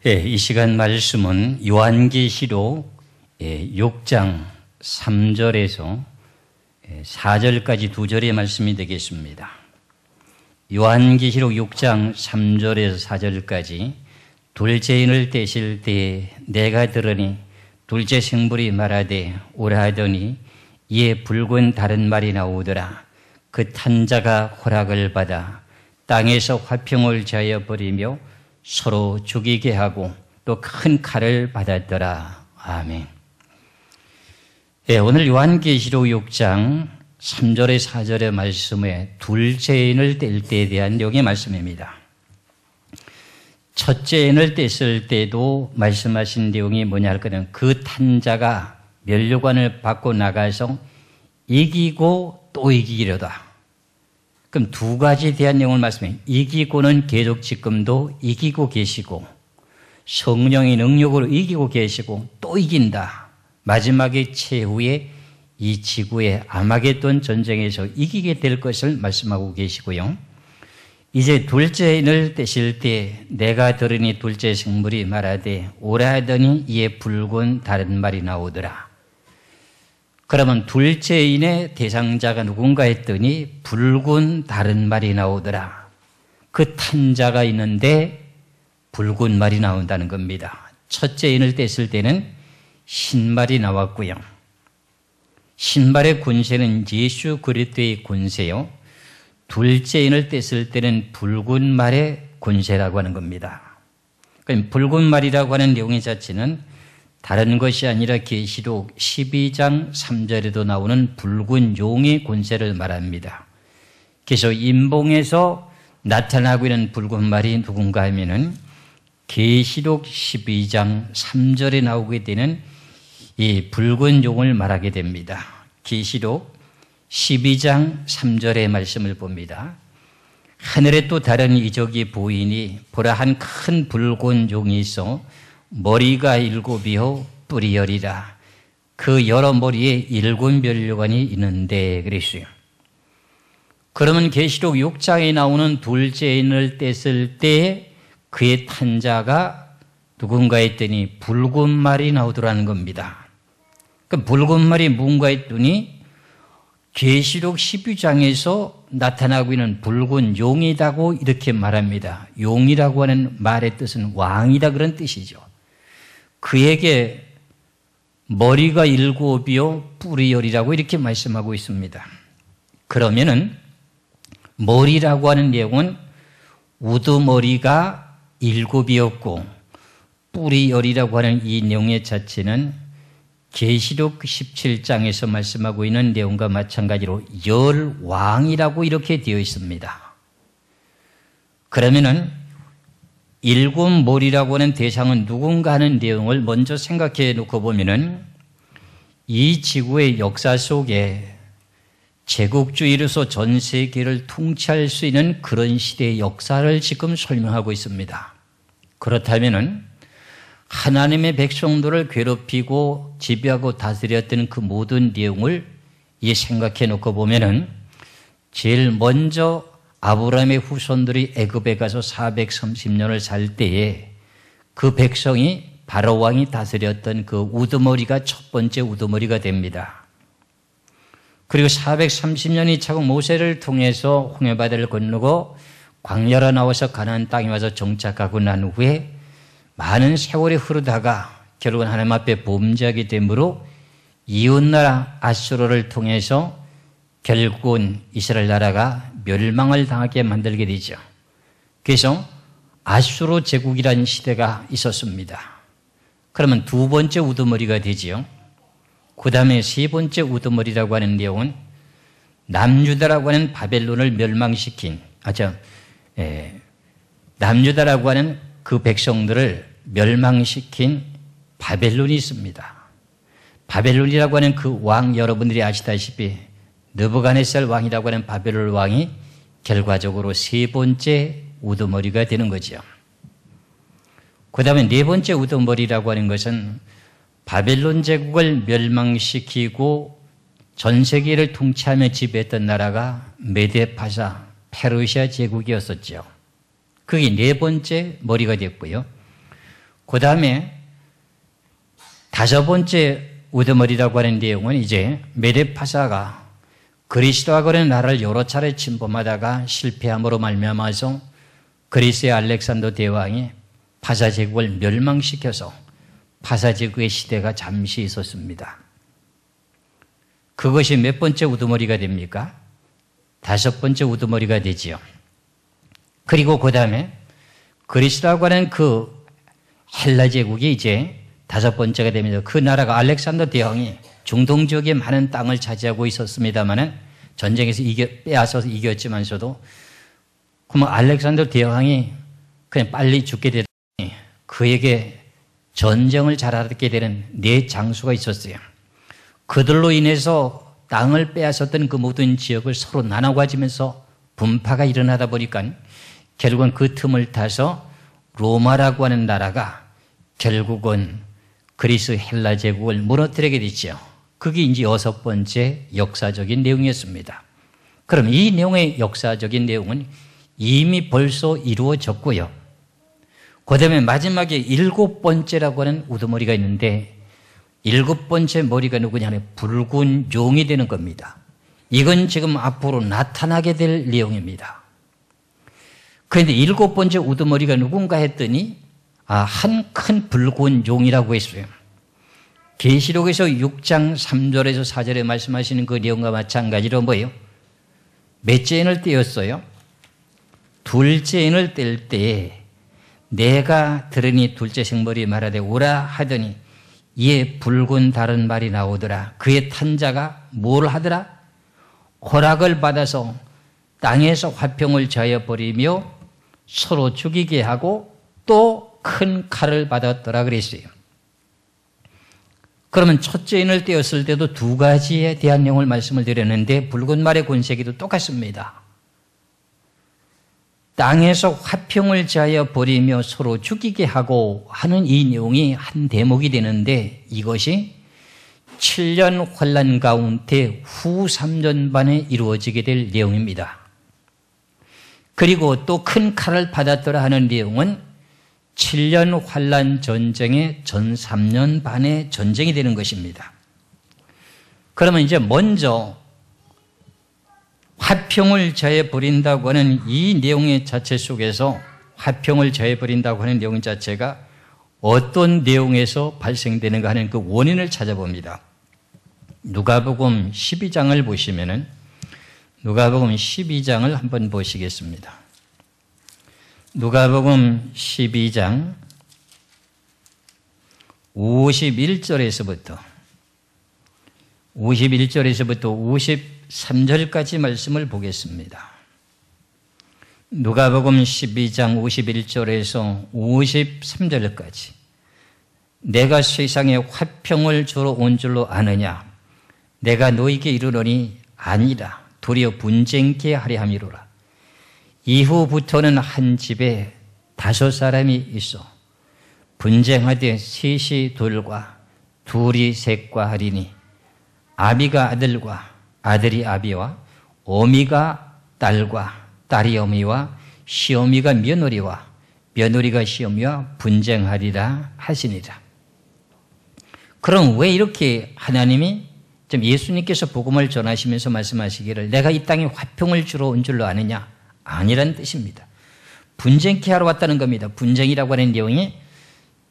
이 시간 말씀은 요한계시록 6장 3절에서 4절까지 두 절의 말씀이 되겠습니다. 요한계시록 6장 3절에서 4절까지 둘째인을 떼실 때에 내가 들으니 둘째 생불이 말하되 오라 하더니 이에 붉은 다른 말이 나오더라. 그 탄 자가 허락을 받아 땅에서 화평을 자여 버리며 서로 죽이게 하고 또 큰 칼을 받았더라. 아멘. 오늘 요한계시록 6장 3절에 4절의 말씀에 둘째인을 뗄 때에 대한 내용의 말씀입니다. 첫째인을 뗐을 때도 말씀하신 내용이 뭐냐 할 거는 그 탄자가 면류관을 받고 나가서 이기고 또 이기려다. 그럼 두 가지에 대한 내용을 말씀해요. 이기고는 계속 지금도 이기고 계시고 성령의 능력으로 이기고 계시고 또 이긴다. 마지막에 최후에 이 지구의 아마겟돈 전쟁에서 이기게 될 것을 말씀하고 계시고요. 이제 둘째인을 떼실 때 내가 들으니 둘째 생물이 말하되 오라 하더니 이에 붉은 다른 말이 나오더라. 그러면 둘째인의 대상자가 누군가 했더니 붉은 다른 말이 나오더라. 그 탄자가 있는데 붉은 말이 나온다는 겁니다. 첫째인을 뗐을 때는 흰말이 나왔고요. 흰말의 권세는 예수 그리스도의 권세요. 둘째인을 뗐을 때는 붉은 말의 권세라고 하는 겁니다. 그러니까 붉은 말이라고 하는 내용의 자체는 다른 것이 아니라 계시록 12장 3절에도 나오는 붉은 용의 권세를 말합니다. 그래서 인봉에서 나타나고 있는 붉은 말이 누군가 하면은 계시록 12장 3절에 나오게 되는 이 붉은 용을 말하게 됩니다. 계시록 12장 3절의 말씀을 봅니다. 하늘에 또 다른 이적이 보이니 보라 한 큰 붉은 용이 있어 머리가 7이요 뿔이 10이라. 그 여러 머리에 7 면류관이 있는데 그랬어요. 그러면 계시록 6장에 나오는 둘째인을 뗐을 때 그의 탄자가 누군가 했더니 붉은 말이 나오더라는 겁니다. 그 붉은 말이 뭔가 했더니 계시록 12장에서 나타나고 있는 붉은 용이라고 이렇게 말합니다. 용이라고 하는 말의 뜻은 왕이다 그런 뜻이죠. 그에게 머리가 7이요 뿔이 10이라고 이렇게 말씀하고 있습니다. 그러면은 머리라고 하는 내용은 우두머리가 7이었고 뿔이 10이라고 하는 이 내용의 자체는 계시록 17장에서 말씀하고 있는 내용과 마찬가지로 열왕이라고 이렇게 되어 있습니다. 그러면은 7 머리라고 하는 대상은 누군가 하는 내용을 먼저 생각해 놓고 보면은 이 지구의 역사 속에 제국주의로서 전 세계를 통치할 수 있는 그런 시대의 역사를 지금 설명하고 있습니다. 그렇다면은 하나님의 백성들을 괴롭히고 지배하고 다스렸던 그 모든 내용을 생각해 놓고 보면은 제일 먼저 아브라함의 후손들이 애굽에 가서 430년을 살 때에 그 백성이 바로 왕이 다스렸던 그 우두머리가 첫 번째 우두머리가 됩니다. 그리고 430년이 차고 모세를 통해서 홍해바다를 건너고 광야로 나와서 가나안 땅에 와서 정착하고 난 후에 많은 세월이 흐르다가 결국은 하나님 앞에 범죄하게 되므로 이웃나라 아수르를 통해서 결국은 이스라엘 나라가 멸망을 당하게 만들게 되죠. 그래서 아수르 제국이라는 시대가 있었습니다. 그러면 두 번째 우두머리가 되지요. 그 다음에 세 번째 우두머리라고 하는 내용은 남유다라고 하는 바벨론을 멸망시킨 남유다라고 하는 그 백성들을 멸망시킨 바벨론이 있습니다. 바벨론이라고 하는 그 왕 여러분들이 아시다시피 느부갓네살 왕이라고 하는 바벨론 왕이 결과적으로 세 번째 우두머리가 되는 거죠. 그 다음에 네 번째 우두머리라고 하는 것은 바벨론 제국을 멸망시키고 전 세계를 통치하며 지배했던 나라가 메데파사 페르시아 제국이었었죠. 그게 네 번째 머리가 됐고요. 그 다음에 다섯 번째 우두머리라고 하는 내용은 이제 메데파사가 그리스도하고 하는 나라를 여러 차례 침범하다가 실패함으로 말미암아서 그리스의 알렉산더 대왕이 파사 제국을 멸망시켜서 파사 제국의 시대가 잠시 있었습니다. 그것이 몇 번째 우두머리가 됩니까? 다섯 번째 우두머리가 되지요. 그리고 그 다음에 그리스라고 하는 그 헬라 제국이 이제 다섯 번째가 됩니다. 그 나라가 알렉산더 대왕이 중동 지역에 많은 땅을 차지하고 있었습니다만은 전쟁에서 빼앗아서 이겼지만서도 그러면 알렉산더 대왕이 그냥 빨리 죽게 되더니 그에게 전쟁을 잘하게 되는 네 장수가 있었어요. 그들로 인해서 땅을 빼앗았던 그 모든 지역을 서로 나눠 가지면서 분파가 일어나다 보니까 결국은 그 틈을 타서 로마라고 하는 나라가 결국은 그리스 헬라 제국을 무너뜨리게 됐죠. 그게 이제 여섯 번째 역사적인 내용이었습니다. 그럼 이 내용의 역사적인 내용은 이미 벌써 이루어졌고요. 그 다음에 마지막에 일곱 번째라고 하는 우두머리가 있는데 일곱 번째 머리가 누구냐 하면 붉은 용이 되는 겁니다. 이건 지금 앞으로 나타나게 될 내용입니다. 그런데 일곱 번째 우두머리가 누군가 했더니 한 큰 붉은 용이라고 했어요. 계시록에서 6장 3절에서 4절에 말씀하시는 그 내용과 마찬가지로 뭐예요? 몇째 인을 떼었어요? 둘째 인을 뗄 때에 내가 들으니 둘째 생물이 말하되 오라 하더니 이에 붉은 다른 말이 나오더라. 그의 탄자가 뭘 하더라? 허락을 받아서 땅에서 화평을 저어 버리며 서로 죽이게 하고 또 큰 칼을 받았더라 그랬어요. 그러면 첫째 인을 떼었을 때도 두 가지에 대한 내용을 말씀을 드렸는데 붉은 말의 권세기도 똑같습니다. 땅에서 화평을 자여 버리며 서로 죽이게 하고 하는 이 내용이 한 대목이 되는데 이것이 7년 환란 가운데 후 3년 반에 이루어지게 될 내용입니다. 그리고 또 큰 칼을 받았더라 하는 내용은 7년 환란 전쟁의 전 3년 반의 전쟁이 되는 것입니다. 그러면 이제 먼저 화평을 저해 버린다고 하는 이 내용의 자체 속에서 화평을 저해 버린다고 하는 내용 자체가 어떤 내용에서 발생되는가 하는 그 원인을 찾아봅니다. 누가복음 12장을 보시면은 누가복음 12장을 한번 보시겠습니다. 누가복음 12장 51절에서부터 53절까지 말씀을 보겠습니다. 누가복음 12장 51절에서 53절까지 내가 세상에 화평을 주러 온 줄로 아느냐 내가 너에게 이르노니 아니라 도리어 분쟁케 하려 함이로라. 이후부터는 한 집에 5 사람이 있어 분쟁하되 셋이 둘과 둘이 셋과 하리니 아비가 아들과 아들이 아비와 어미가 딸과 딸이 어미와 시어미가 며느리와 며느리가 시어미와 분쟁하리라 하시니라. 그럼 왜 이렇게 하나님이 예수님께서 복음을 전하시면서 말씀하시기를 내가 이 땅에 화평을 주러 온 줄로 아느냐? 아니라는 뜻입니다. 분쟁케 하러 왔다는 겁니다. 분쟁이라고 하는 내용이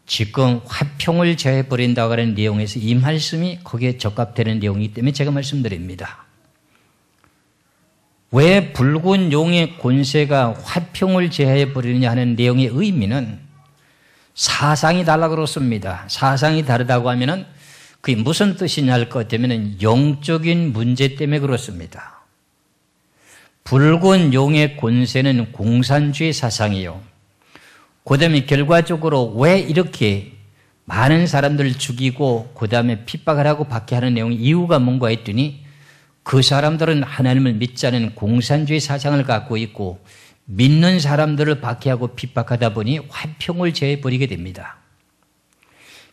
지금 화평을 저해버린다고 하는 내용에서 이 말씀이 거기에 적합되는 내용이기 때문에 제가 말씀드립니다. 왜 붉은 용의 권세가 화평을 저해버리느냐 하는 내용의 의미는 사상이 달라 그렇습니다. 사상이 다르다고 하면은 그게 무슨 뜻이냐 할 것 같으면 영적인 문제 때문에 그렇습니다. 붉은 용의 권세는 공산주의 사상이요. 그 다음에 결과적으로 왜 이렇게 많은 사람들을 죽이고 그 다음에 핍박을 하고 받게 하는 내용 이유가 뭔가 했더니 그 사람들은 하나님을 믿지 않은 공산주의 사상을 갖고 있고 믿는 사람들을 박해하고 핍박하다 보니 화평을 저해버리게 됩니다.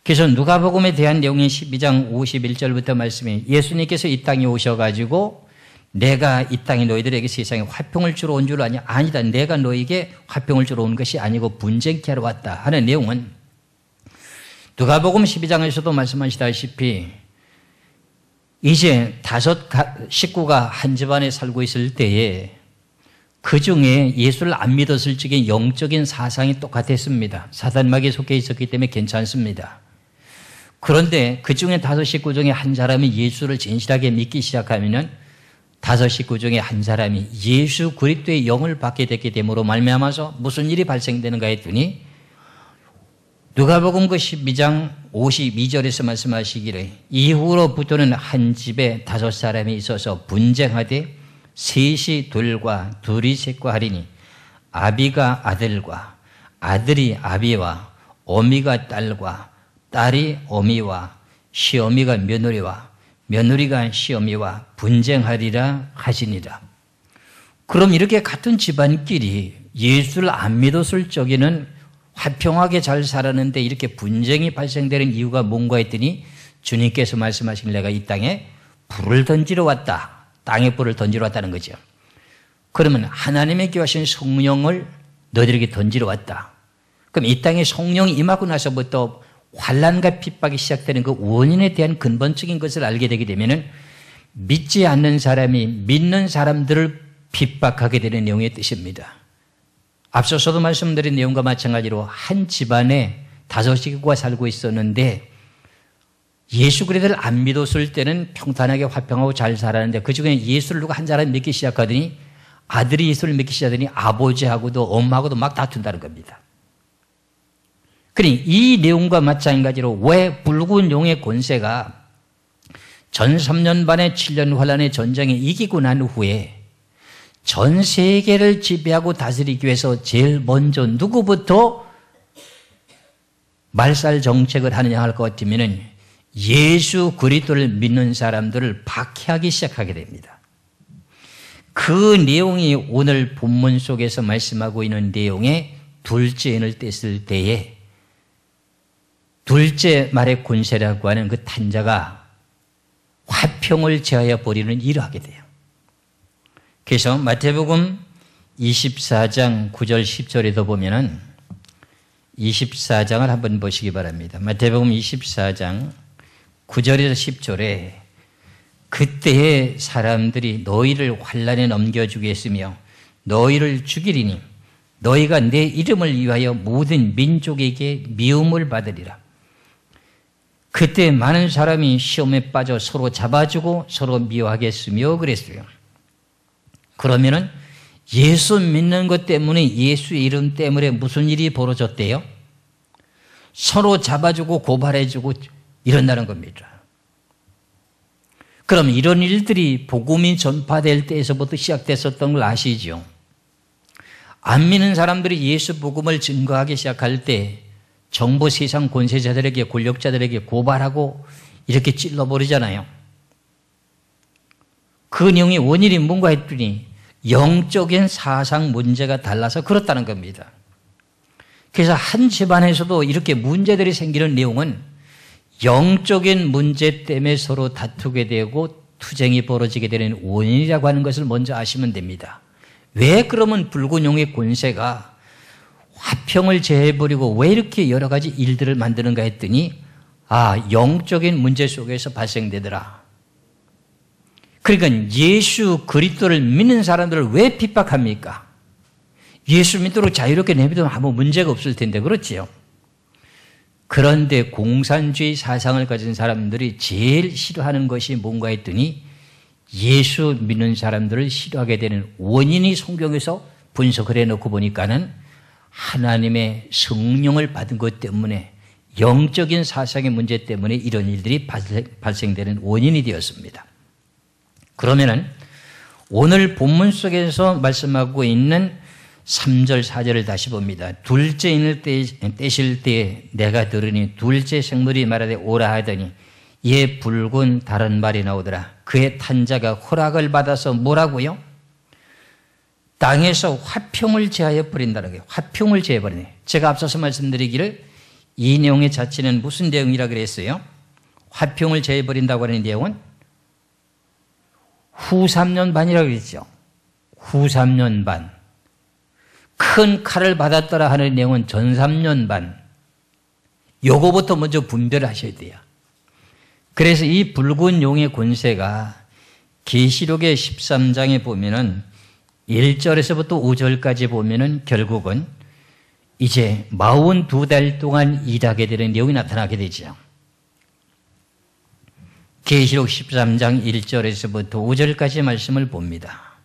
그래서 누가복음에 대한 내용이 12장 51절부터 말씀이 예수님께서 이 땅에 오셔가지고 내가 이 땅에 너희들에게 세상에 화평을 주러 온 줄 아냐? 아니다. 내가 너희에게 화평을 주러 온 것이 아니고 분쟁케 하러 왔다 하는 내용은 누가복음 12장에서도 말씀하시다시피 이제 5 식구가 한 집안에 살고 있을 때에 그 중에 예수를 안 믿었을 적에 영적인 사상이 똑같았습니다. 사단마귀에 속해 있었기 때문에 괜찮습니다. 그런데 그 중에 5 식구 중에 한 사람이 예수를 진실하게 믿기 시작하면은 5 식구 중에 한 사람이 예수 그리스도의 영을 받게 됐기 때문에 말미암아서 무슨 일이 발생되는가 했더니 누가복음 그 12장 52절에서 말씀하시기를 이후로부터는 한 집에 5 사람이 있어서 분쟁하되 셋이 둘과 둘이 셋과 하리니 아비가 아들과 아들이 아비와 어미가 딸과 딸이 어미와 시어미가 며느리와 며느리가 시어미와 분쟁하리라 하시니라. 그럼 이렇게 같은 집안끼리 예수를 안 믿었을 적에는 화평하게 잘 살았는데 이렇게 분쟁이 발생되는 이유가 뭔가 했더니 주님께서 말씀하신 내가 이 땅에 불을 던지러 왔다. 땅에 불을 던지러 왔다는 거죠. 그러면 하나님의 교하신 성령을 너희들에게 던지러 왔다. 그럼 이 땅에 성령이 임하고 나서부터 환난과 핍박이 시작되는 그 원인에 대한 근본적인 것을 알게 되게 되면은 믿지 않는 사람이 믿는 사람들을 핍박하게 되는 내용의 뜻입니다. 앞서서도 말씀드린 내용과 마찬가지로 한 집안에 5 식구가 살고 있었는데 예수 그리스도를 안 믿었을 때는 평탄하게 화평하고 잘 살았는데 그 중에 예수를 누가 한 사람이 믿기 시작하더니 아들이 예수를 믿기 시작하더니 아버지하고도 엄마하고도 막 다툰다는 겁니다. 그러니 이 내용과 마찬가지로 왜 붉은 용의 권세가 전 3년 반의 7년 환란의 전쟁에 이기고 난 후에 전 세계를 지배하고 다스리기 위해서 제일 먼저 누구부터 말살 정책을 하느냐 할 것 같으면 예수 그리스도를 믿는 사람들을 박해하기 시작하게 됩니다. 그 내용이 오늘 본문 속에서 말씀하고 있는 내용의 둘째 인을 뗐을 때에 둘째 말의 권세라고 하는 그 탄자가 화평을 제하여 버리는 일을 하게 돼요. 그래서 마태복음 24장 9절 10절에도 보면은 24장을 한번 보시기 바랍니다. 마태복음 24장 9절에서 10절에 그때의 사람들이 너희를 환난에 넘겨주겠으며 너희를 죽이리니 너희가 내 이름을 위하여 모든 민족에게 미움을 받으리라. 그때 많은 사람이 시험에 빠져 서로 잡아주고 서로 미워하겠으며 그랬어요. 그러면은 예수 믿는 것 때문에 예수의 이름 때문에 무슨 일이 벌어졌대요? 서로 잡아주고 고발해주고 이런다는 겁니다. 그럼 이런 일들이 복음이 전파될 때에서부터 시작됐었던 걸 아시죠? 안 믿는 사람들이 예수 복음을 증거하기 시작할 때 정부 세상 권세자들에게 권력자들에게 고발하고 이렇게 찔러버리잖아요. 그 내용의 원인이 뭔가 했더니 영적인 사상 문제가 달라서 그렇다는 겁니다. 그래서 한 집안에서도 이렇게 문제들이 생기는 내용은 영적인 문제 때문에 서로 다투게 되고 투쟁이 벌어지게 되는 원인이라고 하는 것을 먼저 아시면 됩니다. 왜 그러면 붉은 용의 권세가 화평을 제해버리고 왜 이렇게 여러 가지 일들을 만드는가 했더니 영적인 문제 속에서 발생되더라. 그러니까 예수 그리스도를 믿는 사람들을 왜 핍박합니까? 예수 믿도록 자유롭게 내비두면 아무 문제가 없을 텐데 그렇지요. 그런데 공산주의 사상을 가진 사람들이 제일 싫어하는 것이 뭔가 했더니 예수 믿는 사람들을 싫어하게 되는 원인이 성경에서 분석을 해놓고 보니까는 하나님의 성령을 받은 것 때문에 영적인 사상의 문제 때문에 이런 일들이 발생되는 원인이 되었습니다. 그러면은 오늘 본문 속에서 말씀하고 있는 3절 4절을 다시 봅니다. 둘째 인을 떼실 때에 내가 들으니 둘째 생물이 말하되 오라 하더니 이에 붉은 다른 말이 나오더라. 그의 탄자가 허락을 받아서 뭐라고요? 땅에서 화평을 제하여 버린다는 거예요. 화평을 제해버리네. 제가 앞서서 말씀드리기를 이 내용의 자체는 무슨 내용이라 그랬어요? 화평을 제해버린다고 하는 내용은 후 3년 반이라고 그랬죠. 후 3년 반. 큰 칼을 받았더라 하는 내용은 전 3년 반. 요거부터 먼저 분별을 하셔야 돼요. 그래서 이 붉은 용의 권세가 계시록의 13장에 보면은 1절에서부터 5절까지 보면은 결국은 이제 42달 동안 일하게 되는 내용이 나타나게 되죠. 계시록 13장 1절에서부터 5절까지 말씀을 봅니다.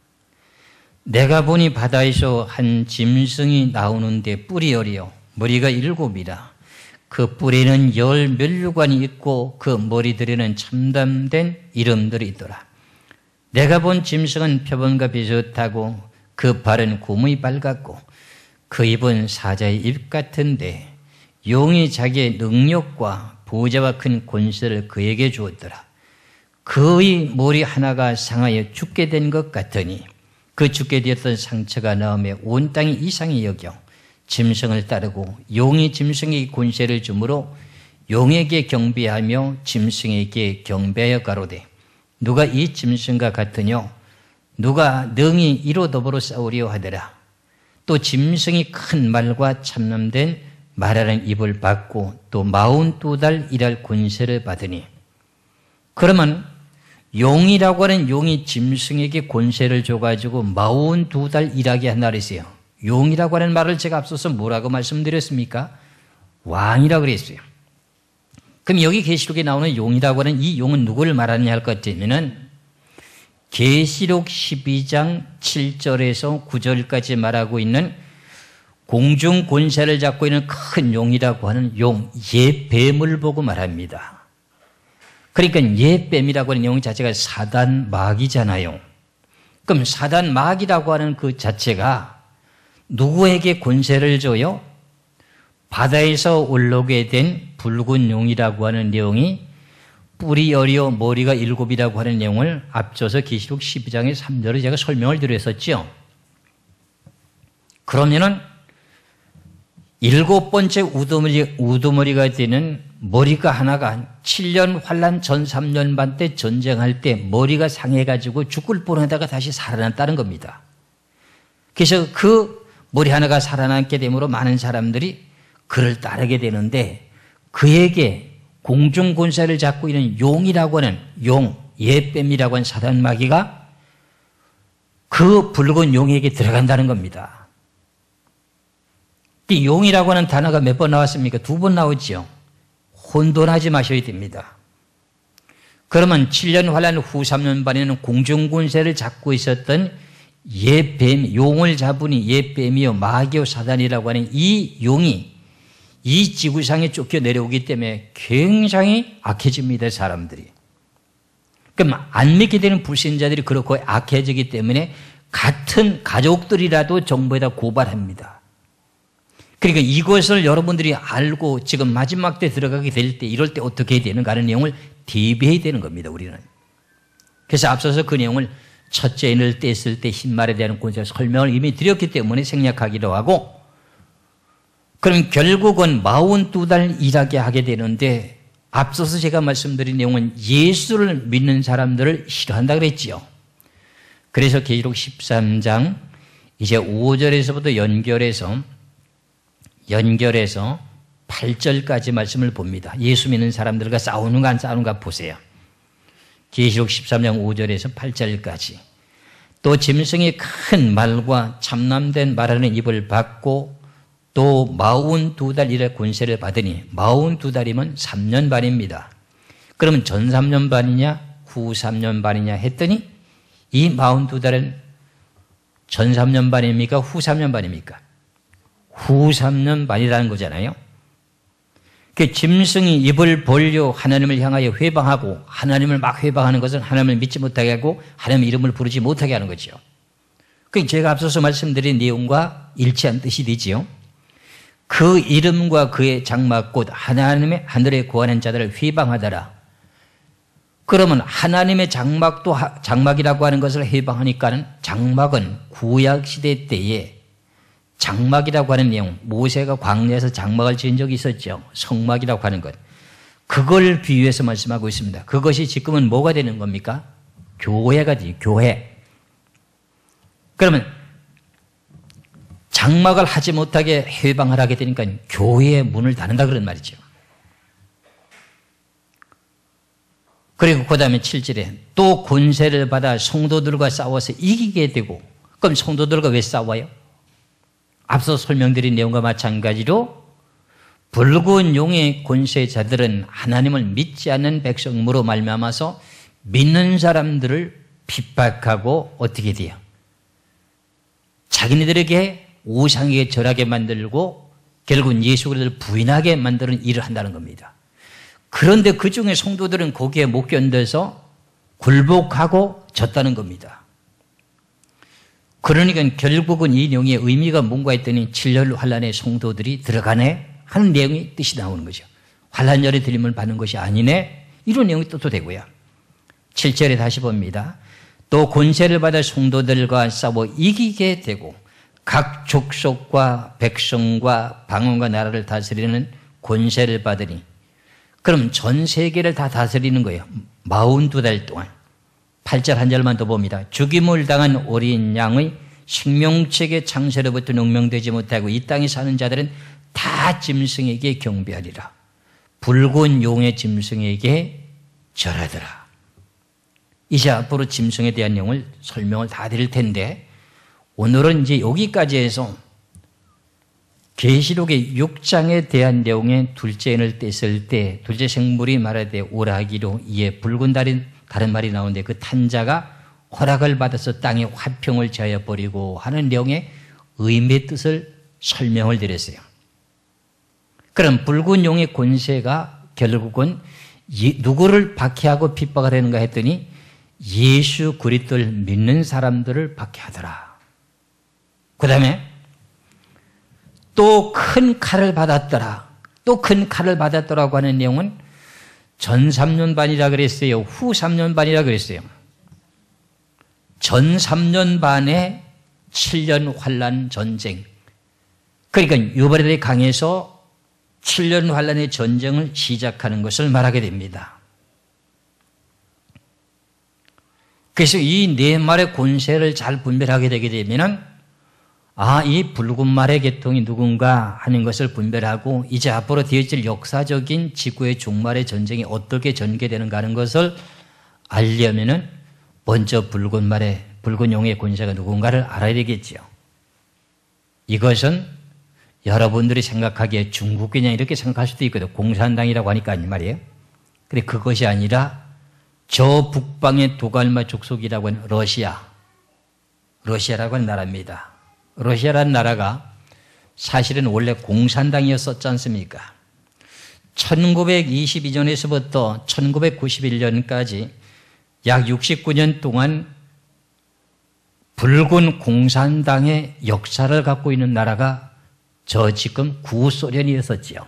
내가 보니 바다에서 한 짐승이 나오는데 뿔이 어리요 머리가 7이라. 그 뿔에는 10 면류관이 있고 그 머리들에는 참담된 이름들이 있더라. 내가 본 짐승은 표범과 비슷하고 그 발은 곰의 발 같고 그 입은 사자의 입 같은데 용이 자기의 능력과 보좌와 큰 권세를 그에게 주었더라. 그의 머리 하나가 상하여 죽게 된 것 같으니 그 죽게 되었던 상처가 나음에 온 땅이 이상히 여겨 짐승을 따르고 용이 짐승에게 권세를 주므로 용에게 경배하며 짐승에게 경배하여 가로되 누가 이 짐승과 같으뇨 누가 능히 이로 더불어 싸우려 하더라. 또 짐승이 큰 말과 참남된 말하는 입을 받고 또 42달 일할 권세를 받으니 그러면 용이라고 하는 용이 짐승에게 권세를 줘가지고 42달 일하게 한다 그랬어요. 용이라고 하는 말을 제가 앞서서 뭐라고 말씀드렸습니까? 왕이라고 그랬어요. 그럼 여기 계시록에 나오는 용이라고 하는 이 용은 누구를 말하느냐 할 것 같으면은 계시록 12장 7절에서 9절까지 말하고 있는 공중 권세를 잡고 있는 큰 용이라고 하는 용, 옛뱀을 보고 말합니다. 그러니까 옛뱀이라고 하는 용 자체가 사단 마귀잖아요. 그럼 사단 마귀라고 하는 그 자체가 누구에게 권세를 줘요? 바다에서 올라오게 된 붉은 용이라고 하는 내용이 뿔이 어리어 머리가 7이라고 하는 내용을 앞서서 계시록 12장의 3절을 제가 설명을 드렸었죠. 그러면은 7번째 우두머리가 되는 머리가 하나가 7년 환란 전 3년 반 때 전쟁할 때 머리가 상해가지고 죽을 뻔하다가 다시 살아났다는 겁니다. 그래서 그 머리 하나가 살아남게 되므로 많은 사람들이 그를 따르게 되는데 그에게 공중 권세를 잡고 있는 용이라고 하는 용, 옛뱀이라고 하는 사단 마귀가 그 붉은 용에게 들어간다는 겁니다. 이 용이라고 하는 단어가 몇 번 나왔습니까? 2번 나오죠. 혼돈하지 마셔야 됩니다. 그러면 7년 환란 후 3년 반에는 공중 권세를 잡고 있었던 옛뱀, 용을 잡으니 옛뱀이요 마귀요 사단이라고 하는 이 용이 이 지구상에 쫓겨 내려오기 때문에 굉장히 악해집니다, 사람들이. 그럼 안 믿게 되는 불신자들이 그렇고 악해지기 때문에 같은 가족들이라도 정부에다 고발합니다. 그러니까 이것을 여러분들이 알고 지금 마지막 때 들어가게 될 때 이럴 때 어떻게 해야 되는가 하는 내용을 대비해야 되는 겁니다, 우리는. 그래서 앞서서 그 내용을 첫째 인을 뗐을 때 흰말에 대한 권세 설명을 이미 드렸기 때문에 생략하기로 하고 그럼 결국은 42달 일하게 하게 되는데 앞서서 제가 말씀드린 내용은 예수를 믿는 사람들을 싫어한다 그랬지요. 그래서 계시록 13장 이제 5절에서부터 연결해서 8절까지 말씀을 봅니다. 예수 믿는 사람들과 싸우는가 안 싸우는가 보세요. 계시록 13장 5절에서 8절까지 또 짐승이 큰 말과 참남된 말하는 입을 받고 또 42달 일의 권세를 받으니 42달이면 3년 반입니다. 그러면 전 3년 반이냐 후 3년 반이냐 했더니 이 42달은 전 3년 반입니까? 후 3년 반입니까? 후 3년 반이라는 거잖아요. 그 짐승이 입을 벌려 하나님을 향하여 회방하고 하나님을 막 회방하는 것은 하나님을 믿지 못하게 하고 하나님의 이름을 부르지 못하게 하는 거죠. 그 제가 앞서서 말씀드린 내용과 일치한 뜻이 되지요. 그 이름과 그의 장막 곧 하나님의 하늘에 거하는 자들을 회방하더라. 그러면 하나님의 장막도 장막이라고 하는 것을 회방하니까는 장막은 구약시대 때에 장막이라고 하는 내용, 모세가 광야에서 장막을 지은 적이 있었죠. 성막이라고 하는 것. 그걸 비유해서 말씀하고 있습니다. 그것이 지금은 뭐가 되는 겁니까? 교회가 돼요. 교회. 그러면 장막을 하지 못하게 해방을 하게 되니까 교회의 문을 닫는다 그런 말이죠. 그리고 그 다음에 7절에 또 권세를 받아 성도들과 싸워서 이기게 되고, 그럼 성도들과 왜 싸워요? 앞서 설명드린 내용과 마찬가지로 붉은 용의 권세자들은 하나님을 믿지 않는 백성으로 말미암아서 믿는 사람들을 핍박하고 어떻게 돼요? 자기네들에게 우상에게 절하게 만들고 결국은 예수 그리스도를 부인하게 만드는 일을 한다는 겁니다. 그런데 그 중에 성도들은 거기에 못 견뎌서 굴복하고 졌다는 겁니다. 그러니까 결국은 이 내용의 의미가 뭔가 했더니 7년 환란에 성도들이 들어가네 하는 내용이 뜻이 나오는 거죠. 환란절에 들림을 받는 것이 아니네, 이런 내용이 뜻도 되고요. 7절에 다시 봅니다. 또 권세를 받아 성도들과 싸워 이기게 되고 각 족속과 백성과 방언과 나라를 다스리는 권세를 받으니, 그럼 전 세계를 다 다스리는 거예요. 42달 동안. 8절 한 절만 더 봅니다. 죽임을 당한 어린 양의 생명책의 창세로부터 능명되지 못하고 이 땅에 사는 자들은 다 짐승에게 경배하리라. 붉은 용의 짐승에게 절하더라. 이제 앞으로 짐승에 대한 내용을 설명을 다 드릴 텐데, 오늘은 이제 여기까지 해서 계시록의 6장에 대한 내용의 둘째인을 뗐을 때 둘째 생물이 말하되 오라기로 이에 붉은 달인 다른 말이 나오는데 그 탄자가 허락을 받아서 땅에 화평을 제하여 버리고 하는 내용의 의미의 뜻을 설명을 드렸어요. 그럼 붉은 용의 권세가 결국은 누구를 박해하고 핍박을 하는가 했더니 예수 그리스도를 믿는 사람들을 박해하더라. 그 다음에 또 큰 칼을 받았더라. 또 큰 칼을 받았더라고 하는 내용은 전 3년 반이라 그랬어요? 후 3년 반이라 그랬어요? 전 3년 반의 7년 환란 전쟁. 그러니까 유발의 강에서 7년 환란의 전쟁을 시작하는 것을 말하게 됩니다. 그래서 이 네 말의 권세를 잘 분별하게 되게 되면은 이 붉은 말의 계통이 누군가 하는 것을 분별하고 이제 앞으로 되어질 역사적인 지구의 종말의 전쟁이 어떻게 전개되는가 하는 것을 알려면은 먼저 붉은 용의 권세가 누군가를 알아야 되겠지요. 이것은 여러분들이 생각하기에 중국이냐 이렇게 생각할 수도 있거든요. 공산당이라고 하니까 아니 말이에요. 근데 그것이 아니라 저 북방의 도갈마 족속이라고 하는 러시아라고 하는 나라입니다. 러시아라는 나라가 사실은 원래 공산당이었었지 않습니까? 1922년에서부터 1991년까지 약 69년 동안 붉은 공산당의 역사를 갖고 있는 나라가 지금 구소련이었었지요.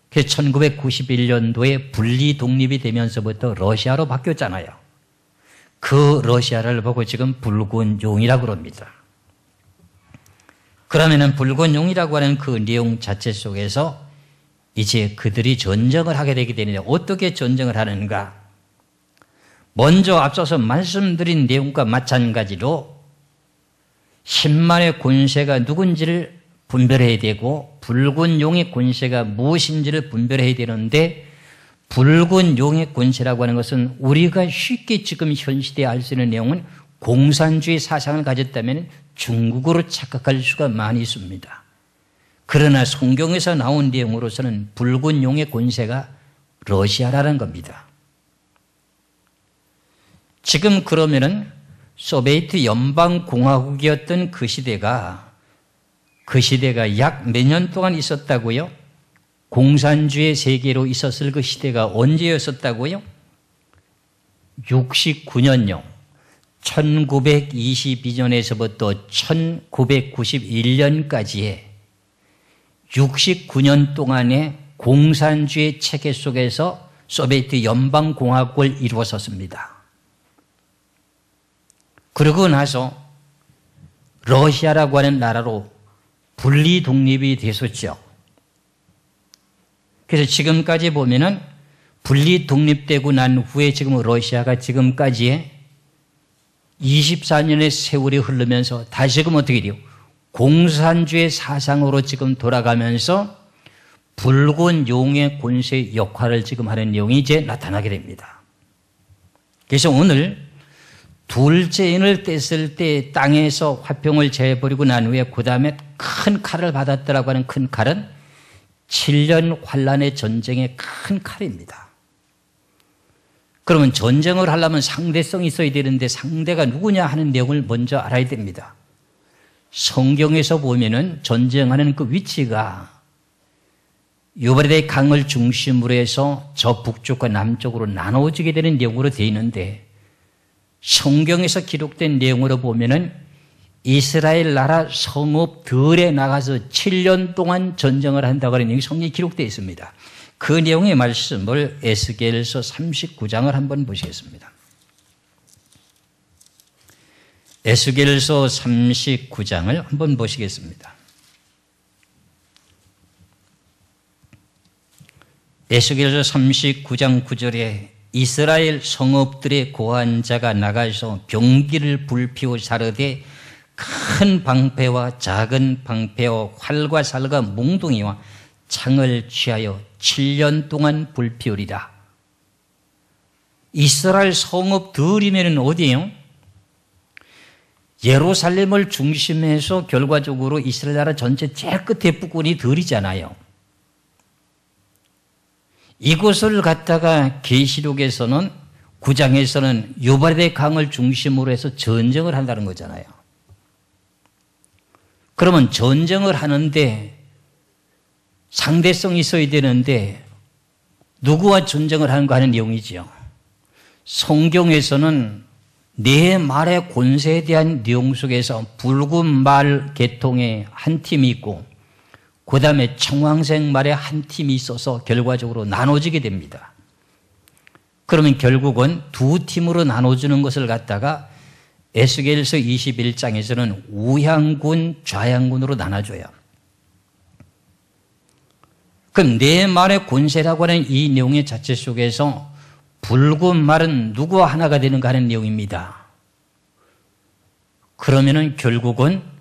그래서 1991년도에 분리 독립이 되면서부터 러시아로 바뀌었잖아요. 그 러시아를 보고 지금 붉은 용이라고 합니다. 그러면은 붉은 용이라고 하는 그 내용 자체 속에서 이제 그들이 전쟁을 하게 되게 되는데 어떻게 전쟁을 하는가? 먼저 앞서서 말씀드린 내용과 마찬가지로 10만의 권세가 누군지를 분별해야 되고 붉은 용의 권세가 무엇인지를 분별해야 되는데, 붉은 용의 권세라고 하는 것은 우리가 쉽게 지금 현 시대에 알 수 있는 내용은 공산주의 사상을 가졌다면 중국으로 착각할 수가 많이 있습니다. 그러나 성경에서 나온 내용으로서는 붉은 용의 권세가 러시아라는 겁니다. 지금 그러면은 소비에트 연방공화국이었던 그 시대가 약 몇 년 동안 있었다고요? 공산주의 세계로 있었을 그 시대가 언제였었다고요? 69년요. 1922년에서부터 1991년까지의 69년 동안의 공산주의 체계 속에서 소비에트 연방공화국을 이루었었습니다. 그러고 나서 러시아라고 하는 나라로 분리 독립이 됐었죠. 그래서 지금까지 보면은 분리 독립되고 난 후에 지금 러시아가 지금까지의 24년의 세월이 흐르면서 다시금 어떻게 돼요? 공산주의 사상으로 지금 돌아가면서 붉은 용의 권세 역할을 지금 하는 내용이 이제 나타나게 됩니다. 그래서 오늘 둘째 인을 뗐을 때 땅에서 화평을 제해버리고 난 후에 그 다음에 큰 칼을 받았더라고 하는 큰 칼은 7년 환란의 전쟁의 큰 칼입니다. 그러면 전쟁을 하려면 상대성이 있어야 되는데 상대가 누구냐 하는 내용을 먼저 알아야 됩니다. 성경에서 보면은 전쟁하는 그 위치가 유브라데 강을 중심으로 해서 저 북쪽과 남쪽으로 나눠지게 되는 내용으로 되어 있는데 성경에서 기록된 내용으로 보면은 이스라엘 나라 성읍들에 나가서 7년 동안 전쟁을 한다고 하는 내용이 성경에 기록되어 있습니다. 그 내용의 말씀을 에스겔서 39장을 한번 보시겠습니다. 에스겔서 39장을 한번 보시겠습니다. 에스겔서 39장 9절에 이스라엘 성읍들의 고한 자가 나가서 병기를 불피워 사르되 큰 방패와 작은 방패와 활과 살과 몽둥이와 창을 취하여 7년 동안 불피우리라. 이스라엘 성읍들이면 어디예요? 예루살렘을 중심해서 결과적으로 이스라엘 나라 전체 제일 끝에 부분이 들이잖아요. 이곳을 갖다가 계시록에서는 9장에서는 유브라데 강을 중심으로 해서 전쟁을 한다는 거잖아요. 그러면 전쟁을 하는데 상대성이 있어야 되는데 누구와 전쟁을 하는가 하는 내용이지요. 성경에서는 네 말의 권세에 대한 내용 속에서 붉은 말 계통의 한 팀이 있고 그 다음에 청황색 말의 한 팀이 있어서 결과적으로 나눠지게 됩니다. 그러면 결국은 두 팀으로 나눠주는 것을 갖다가 에스겔서 21장에서는 우향군, 좌향군으로 나눠줘요. 그럼 네 말의 권세라고 하는 이 내용의 자체 속에서 붉은 말은 누구와 하나가 되는가 하는 내용입니다. 그러면은 결국은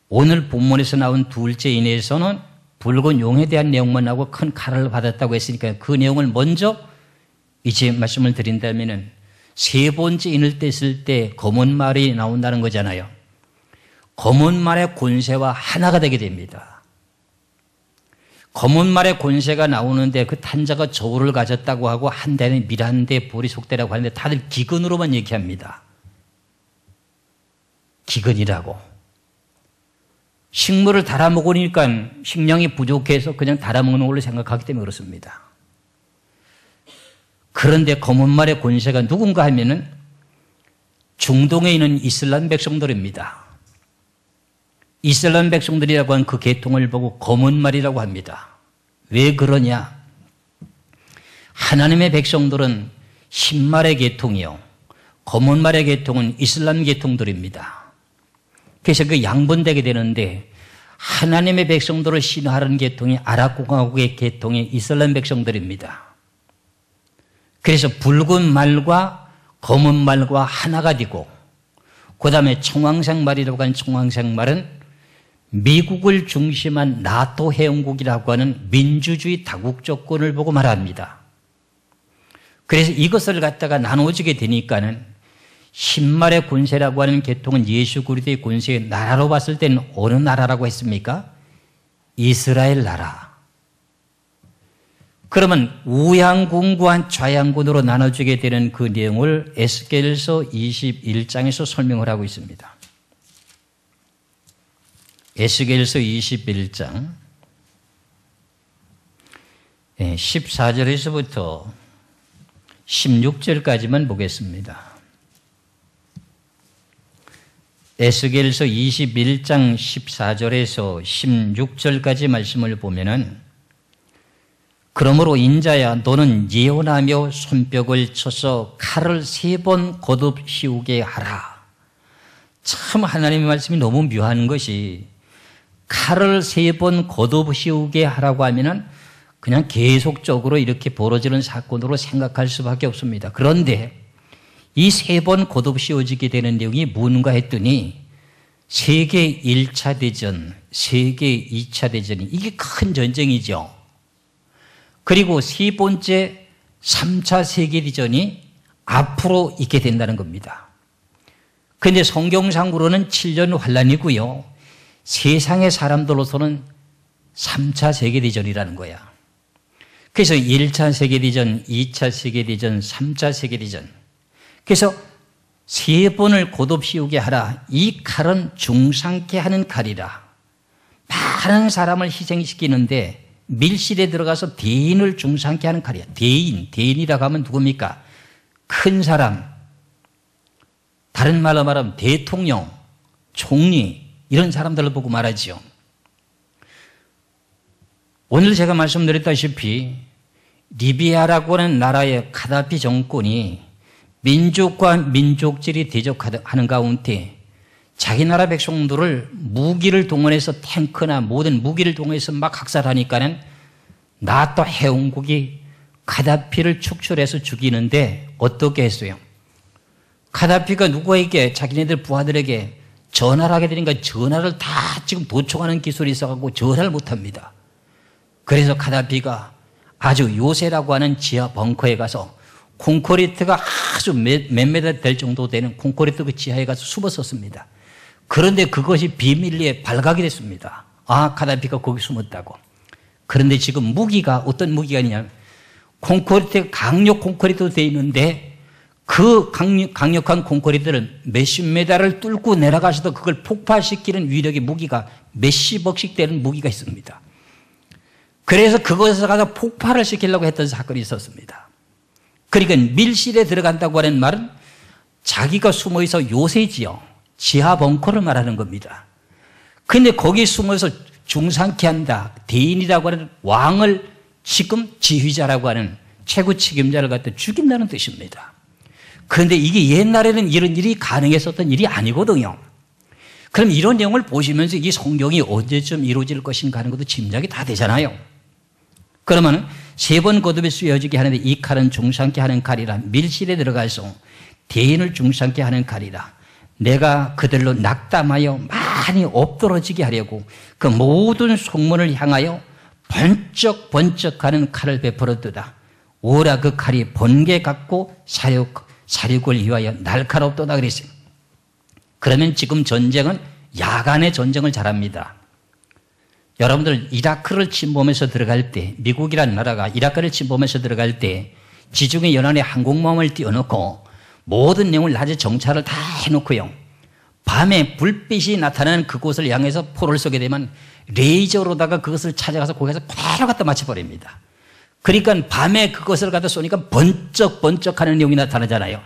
오늘 본문에서 나온 둘째 인에서는 붉은 용에 대한 내용만 나오고 큰 칼을 받았다고 했으니까 그 내용을 먼저 이제 말씀을 드린다면은 세 번째 인을 뗐을 때 검은 말이 나온다는 거잖아요. 검은 말의 권세와 하나가 되게 됩니다. 검은 말의 권세가 나오는데 그 탄자가 저울을 가졌다고 하고 한 대는 밀한대 보리 속대라고 하는데 다들 기근으로만 얘기합니다. 기근이라고. 식물을 달아먹으니까 식량이 부족해서 그냥 달아먹는 걸로 생각하기 때문에 그렇습니다. 그런데 검은 말의 권세가 누군가 하면은 중동에 있는 이슬람 백성들입니다. 이슬람 백성들이라고 하는 그 계통을 보고 검은 말이라고 합니다. 왜 그러냐? 하나님의 백성들은 흰말의 계통이요, 검은 말의 계통은 이슬람 계통들입니다. 그래서 그 양분되게 되는데 하나님의 백성들을 신화하는 계통이 아랍공화국의 계통이 이슬람 백성들입니다. 그래서 붉은 말과 검은 말과 하나가 되고 그 다음에 청황색 말이라고 하는 청황색 말은 미국을 중심한 나토 회원국이라고 하는 민주주의 다국조권을 보고 말합니다. 그래서 이것을 갖다가 나눠지게 되니까는 흰말의 권세라고 하는 계통은 예수 그리스도의 권세의 나라로 봤을 때는 어느 나라라고 했습니까? 이스라엘 나라. 그러면 우양군과 좌양군으로 나눠지게 되는 그 내용을 에스겔서 21장에서 설명을 하고 있습니다. 에스겔서 21장 14절에서부터 16절까지만 보겠습니다. 에스겔서 21장 14절에서 16절까지 말씀을 보면은 그러므로 인자야 너는 예언하며 손뼉을 쳐서 칼을 3번 거듭 씌우게 하라. 참 하나님의 말씀이 너무 묘한 것이 칼을 3번 거듭 씌우게 하라고 하면은 그냥 계속적으로 이렇게 벌어지는 사건으로 생각할 수밖에 없습니다. 그런데 이 3번 거듭 씌워지게 되는 내용이 뭔가 했더니 세계 1차 대전, 세계 2차 대전이 이게 큰 전쟁이죠. 그리고 세 번째 3차 세계대전이 앞으로 있게 된다는 겁니다. 그런데 성경상으로는 7년 환란이고요. 세상의 사람들로서는 3차 세계대전이라는 거야. 그래서 1차 세계대전, 2차 세계대전, 3차 세계대전. 그래서 3번을 고독 씌우게 하라. 이 칼은 중상케 하는 칼이라. 많은 사람을 희생시키는데 밀실에 들어가서 대인을 중상케 하는 칼이야. 대인이라고 하면 누굽니까? 큰 사람, 다른 말로 말하면 대통령, 총리 이런 사람들을 보고 말하지요. 오늘 제가 말씀드렸다시피 리비아라고 하는 나라의 카다피 정권이 민족과 민족끼리 대적하는 가운데 자기 나라 백성들을 무기를 동원해서 탱크나 모든 무기를 동원해서 막 학살하니까는 나토 해운국이 카다피를 축출해서 죽이는데 어떻게 했어요? 카다피가 누구에게 자기네들 부하들에게 전화를 하게 되니까 전화를 다 지금 도청하는 기술이 있어가지고 전화를 못합니다. 그래서 카다피가 아주 요새라고 하는 지하 벙커에 가서 콘크리트가 아주 몇 메다 될 정도 되는 콘크리트 그 지하에 가서 숨었었습니다. 그런데 그것이 비밀리에 발각이 됐습니다. 아, 카다피가 거기 숨었다고. 그런데 지금 무기가 어떤 무기가 있냐면 콘크리트, 강력 콘크리트로 되어 있는데 그 강력한 콘크리트를 몇십 메다를 뚫고 내려가서도 그걸 폭발시키는 위력의 무기가 몇십억씩 되는 무기가 있습니다. 그래서 그것을 가서 폭발을 시키려고 했던 사건이 있었습니다. 그러니까 밀실에 들어간다고 하는 말은 자기가 숨어있어 요새지요. 지하 벙커를 말하는 겁니다. 그런데 거기 숨어서 중상케 한다. 대인이라고 하는 왕을 지금 지휘자라고 하는 최고 책임자를 갖다 죽인다는 뜻입니다. 그런데 이게 옛날에는 이런 일이 가능했었던 일이 아니거든요. 그럼 이런 내용을 보시면서 이 성경이 언제쯤 이루어질 것인가 하는 것도 짐작이 다 되잖아요. 그러면 3번 거듭에 씌워지게 하는데 이 칼은 중상케 하는 칼이라. 밀실에 들어가서 대인을 중상케 하는 칼이라. 내가 그들로 낙담하여 많이 엎드러지게 하려고 그 모든 속문을 향하여 번쩍번쩍하는 칼을 베풀었도다. 오라 그 칼이 번개 같고 사륙을 위하여 날카롭도다 그랬어요. 그러면 지금 전쟁은 야간의 전쟁을 잘합니다. 여러분들 이라크를 침범해서 들어갈 때, 미국이라는 나라가 이라크를 침범해서 들어갈 때 지중해 연안에 항공모함을 띄워놓고 모든 내용을 낮에 정찰을 다 해놓고요. 밤에 불빛이 나타나는 그곳을 향해서 포를 쏘게 되면 레이저로다가 그것을 찾아가서 거기서 그대로 갖다 맞춰버립니다. 그러니까 밤에 그것을 갖다 쏘니까 번쩍번쩍하는 내용이 나타나잖아요.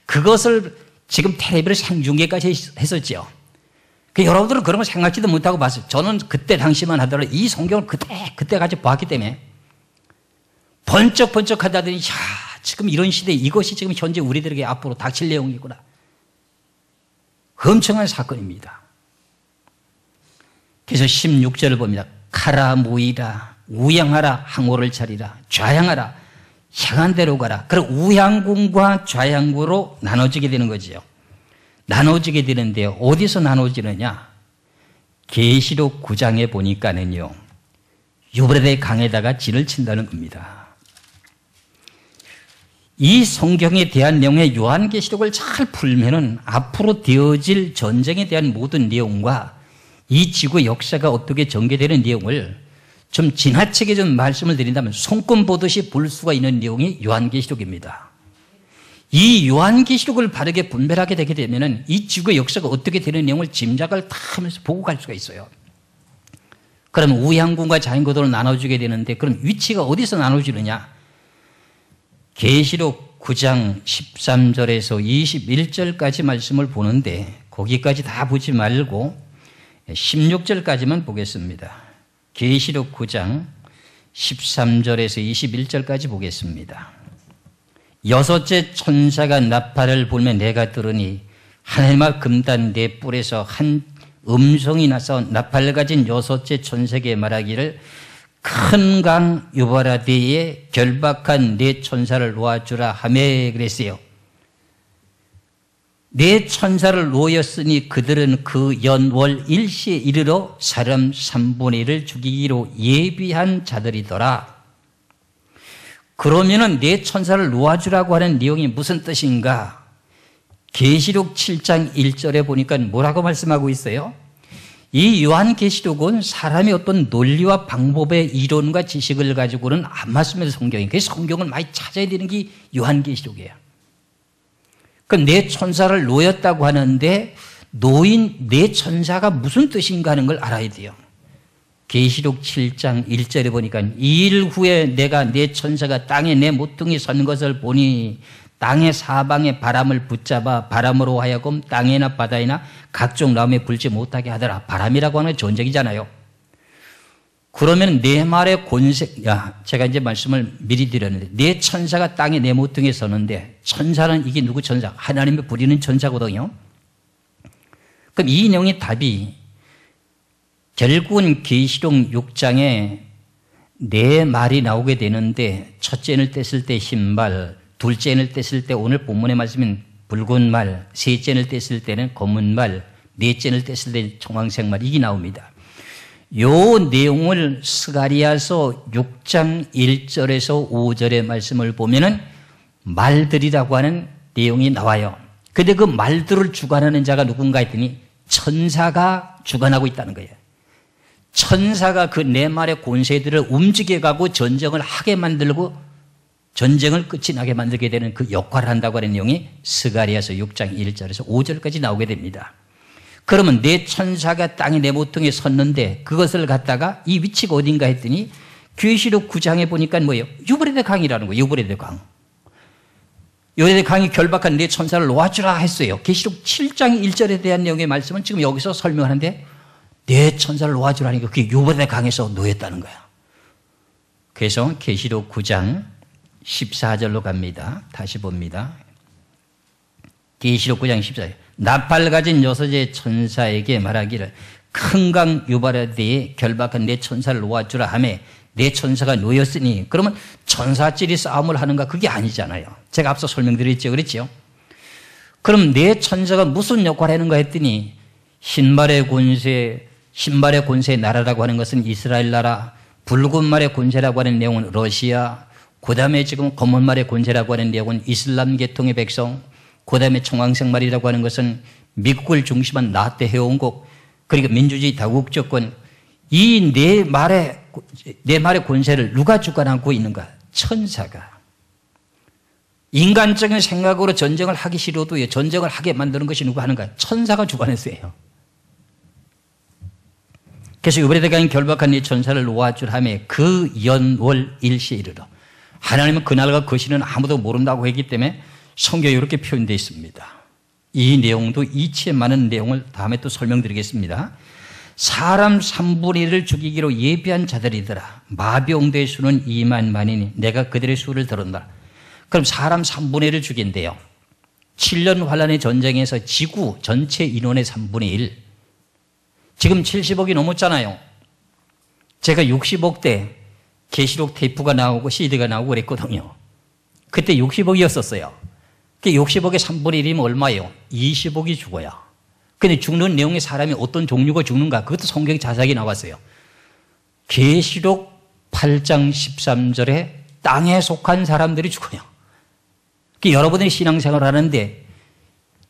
그것을 지금 텔레비를 생중계까지 했었죠. 여러분들은 그런 걸 생각지도 못하고 봤어요. 저는 그때 당시만 하더라도 이 성경을 그때까지 봤기 때문에 번쩍번쩍하다더니 야, 지금 이런 시대에 이것이 지금 현재 우리들에게 앞으로 닥칠 내용이구나. 엄청난 사건입니다. 그래서 16절을 봅니다. 가라 모이라 우양하라 항오를 차리라 좌양하라 향한 대로 가라. 그럼 우양궁과 좌양궁으로 나눠지게 되는 거지요. 나눠지게 되는데요. 어디서 나눠지느냐? 계시록 9장에 보니까는요. 유브라데 강에다가 진을 친다는 겁니다. 이 성경에 대한 내용의 요한계시록을 잘 풀면은 앞으로 되어질 전쟁에 대한 모든 내용과 이 지구의 역사가 어떻게 전개되는 내용을 좀 지나치게 좀 말씀을 드린다면 손금 보듯이 볼 수가 있는 내용이 요한계시록입니다. 이 요한계시록을 바르게 분별하게 되게 되면은 이 지구의 역사가 어떻게 되는 내용을 짐작을 다 하면서 보고 갈 수가 있어요. 그럼 우양궁과 좌양궁으로 나눠주게 되는데 그럼 위치가 어디서 나눠지느냐? 계시록 9장 13절에서 21절까지 말씀을 보는데 거기까지 다 보지 말고 16절까지만 보겠습니다. 계시록 9장 13절에서 21절까지 보겠습니다. 여섯째 천사가 나팔을 불며 내가 들으니 하늘과 금단 네 뿔에서 한 음성이 나서 나팔을 가진 여섯째 천사에게 말하기를 큰 강 유바라데에 결박한 네 천사를 놓아주라 하며 그랬어요. 네 천사를 놓였으니 그들은 그 연월 일시에 이르러 사람 3분의 1을 죽이기로 예비한 자들이더라. 그러면은 내 천사를 놓아주라고 하는 내용이 무슨 뜻인가? 계시록 7장 1절에 보니까 뭐라고 말씀하고 있어요? 이 요한계시록은 사람의 어떤 논리와 방법의 이론과 지식을 가지고는 안 맞습니다, 성경이. 그래서 성경을 많이 찾아야 되는 게 요한계시록이에요. 그럼 내 천사를 놓였다고 하는데 놓인 내 천사가 무슨 뜻인가 하는 걸 알아야 돼요. 계시록 7장 1절에 보니까 2일 후에 내가 내 천사가 땅에 내 모퉁이 선 것을 보니 땅의 사방에 바람을 붙잡아 바람으로 하여금 땅이나 바다이나 각종 나무에 불지 못하게 하더라. 바람이라고 하는 전쟁이잖아요. 그러면 내 말의 권세, 제가 이제 말씀을 미리 드렸는데 내 천사가 땅에 내 모퉁이에 서는데 천사는 이게 누구 천사? 하나님의 부리는 천사거든요. 그럼 이 내용의 답이 결국은 계시록 6장에 네 말이 나오게 되는데 첫째를 뗐을 때 흰말, 둘째를 뗐을 때 오늘 본문의 말씀인 붉은 말, 셋째를 뗐을 때는 검은 말, 넷째를 뗐을 때 청황색 말, 이게 나옵니다. 요 내용을 스가리아서 6장 1절에서 5절의 말씀을 보면은 말들이라고 하는 내용이 나와요. 근데 그 말들을 주관하는 자가 누군가 했더니 천사가 주관하고 있다는 거예요. 천사가 그 네 말의 권세들을 움직여가고 전쟁을 하게 만들고 전쟁을 끝이 나게 만들게 되는 그 역할을 한다고 하는 내용이 스가리아서 6장 1절에서 5절까지 나오게 됩니다. 그러면 내 천사가 땅에 내 모퉁이에 섰는데 그것을 갖다가 이 위치가 어딘가 했더니 계시록 9장에 보니까 뭐예요? 유브라데 강이라는 거예요. 유브라데 강. 유브라데 강이 결박한 내 천사를 놓아주라 했어요. 계시록 7장 1절에 대한 내용의 말씀은 지금 여기서 설명하는데 내 천사를 놓아주라니까 그게 유브라데 강에서 놓였다는 거야. 그래서 계시록 9장 14절로 갑니다. 다시 봅니다. 계시록 9장 14절. 나팔 가진 여섯의 천사에게 말하기를 큰 강 유브라데에 결박한 내 천사를 놓아주라 하매 내 천사가 놓였으니 그러면 천사끼리 싸움을 하는가? 그게 아니잖아요. 제가 앞서 설명드렸죠. 그랬죠? 그럼 내 천사가 무슨 역할을 하는가 했더니 흰말의 권세의 나라라고 하는 것은 이스라엘 나라, 붉은 말의 권세라고 하는 내용은 러시아, 그 다음에 지금 검은 말의 권세라고 하는 내용은 이슬람 계통의 백성, 그 다음에 청황색 말이라고 하는 것은 미국을 중심한 나태 해원국, 그러니까 민주주의 다국적권, 이 네 말의 권세를 누가 주관하고 있는가? 천사가. 인간적인 생각으로 전쟁을 하기 싫어도 전쟁을 하게 만드는 것이 누가 하는가? 천사가 주관했어요. 그래서 유브라데 강이 결박한 이 천사를 놓아줄 하며 그 연월 일시에 이르러 하나님은 그날과 그 시는 아무도 모른다고 했기 때문에 성경에 이렇게 표현되어 있습니다. 이 내용도 이치에 많은 내용을 다음에 또 설명드리겠습니다. 사람 3분의 1을 죽이기로 예비한 자들이더라. 마병대의 수는 2만만이니 내가 그들의 수를 들었다. 그럼 사람 3분의 1을 죽인대요. 7년 환란의 전쟁에서 지구 전체 인원의 3분의 1. 지금 70억이 넘었잖아요. 제가 60억 때 계시록 테이프가 나오고 CD가 나오고 그랬거든요. 그때 60억이었었어요. 60억의 3분의 1이면 얼마예요? 20억이 죽어요. 근데 죽는 내용의 사람이 어떤 종류가 죽는가? 그것도 성경에 자세하게 나왔어요. 계시록 8장 13절에 땅에 속한 사람들이 죽어요. 여러분들이 신앙생활을 하는데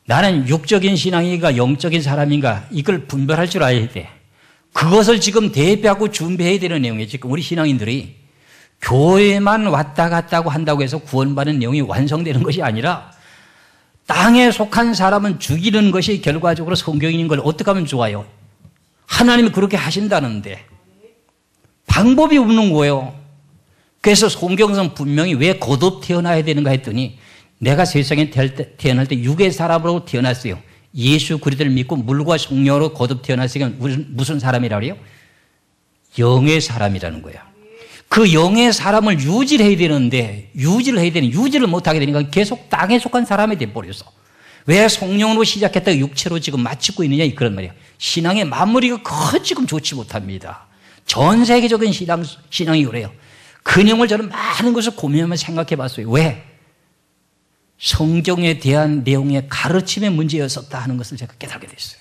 나는 육적인 신앙인가 영적인 사람인가 이걸 분별할 줄 알아야 돼. 그것을 지금 대비하고 준비해야 되는 내용이에요. 지금 우리 신앙인들이 교회만 왔다 갔다 한다고 해서 구원받는 내용이 완성되는 것이 아니라 땅에 속한 사람은 죽이는 것이 결과적으로 성경인 걸 어떻게 하면 좋아요? 하나님이 그렇게 하신다는데 방법이 없는 거예요. 그래서 성경에서는 분명히 왜 거듭 태어나야 되는가 했더니 내가 세상에 태어날 때 육의 사람으로 태어났어요. 예수 그리스도를 믿고 물과 성령으로 거듭 태어났으니까 무슨 사람이라고 해요? 영의 사람이라는 거야. 그 영의 사람을 유지를 해야 되는데 유지를 못하게 되니까 계속 땅에 속한 사람이 돼버렸어. 왜 성령으로 시작했다가 육체로 지금 마치고 있느냐 그런 말이야. 신앙의 마무리가 지금 좋지 못합니다. 전 세계적인 신앙이 그래요. 그 내용을 저는 많은 것을 고민하면서 생각해 봤어요. 왜? 성경에 대한 내용의 가르침의 문제였었다 하는 것을 제가 깨닫게 됐어요.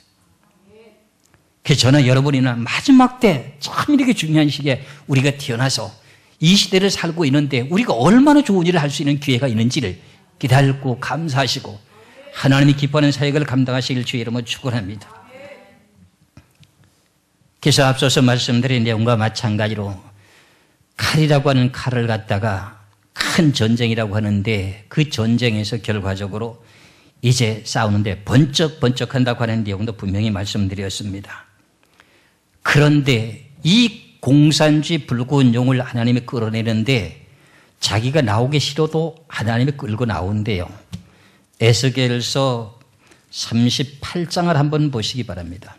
그래서 저는 여러분이나 마지막 때 참 이렇게 중요한 시기에 우리가 태어나서 이 시대를 살고 있는데 우리가 얼마나 좋은 일을 할 수 있는 기회가 있는지를 기다리고 감사하시고 하나님이 기뻐하는 사역을 감당하시길 주의 이름으로 축원합니다. 그래서 앞서서 말씀드린 내용과 마찬가지로 칼이라고 하는 칼을 갖다가 큰 전쟁이라고 하는데 그 전쟁에서 결과적으로 이제 싸우는데 번쩍번쩍한다고 하는 내용도 분명히 말씀드렸습니다. 그런데 이 공산주의 붉은 용을 하나님이 끌어내는데 자기가 나오기 싫어도 하나님이 끌고 나온대요. 에스겔서 38장을 한번 보시기 바랍니다.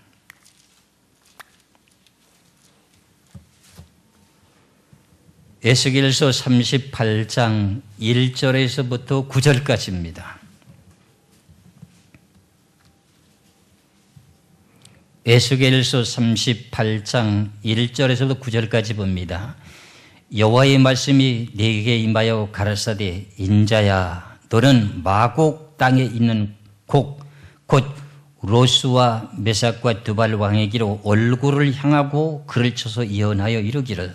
에스겔서 38장 1절에서부터 9절까지입니다. 에스겔서 38장 1절에서부터 9절까지 봅니다. 여호와의 말씀이 네게 임하여 가라사대 인자야 너는 마곡 땅에 있는 곡 곧 로스와 메삭과 두발 왕에게로 얼굴을 향하고 글을 쳐서 예언하여 이르기를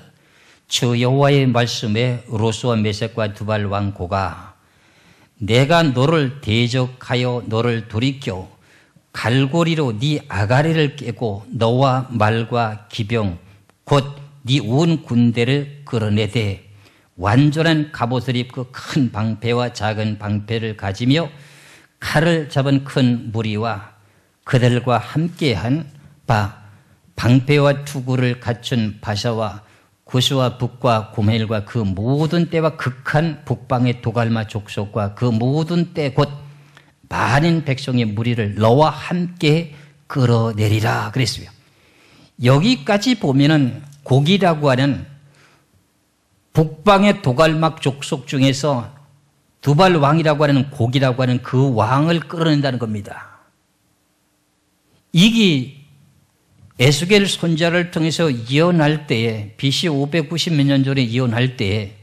주 여호와의 말씀에 로스와 메삭과 두발 왕 고가 내가 너를 대적하여 너를 돌이켜 갈고리로 네 아가리를 깨고 너와 말과 기병 곧 네 온 군대를 끌어내되 완전한 갑옷을 입고 큰 방패와 작은 방패를 가지며 칼을 잡은 큰 무리와 그들과 함께한 바 방패와 투구를 갖춘 바샤와 구스와 북과 고멜과 그 모든 때와 극한 북방의 도갈마 족속과 그 모든 때 곧 많은 백성의 무리를 너와 함께 끌어내리라 그랬어요. 여기까지 보면은 곡이라고 하는 북방의 도갈막 족속 중에서 두발 왕이라고 하는 곡이라고 하는 그 왕을 끌어낸다는 겁니다. 이게 에스겔 선지자를 통해서 예언할 때에 BC 590 몇 년 전에 예언할 때에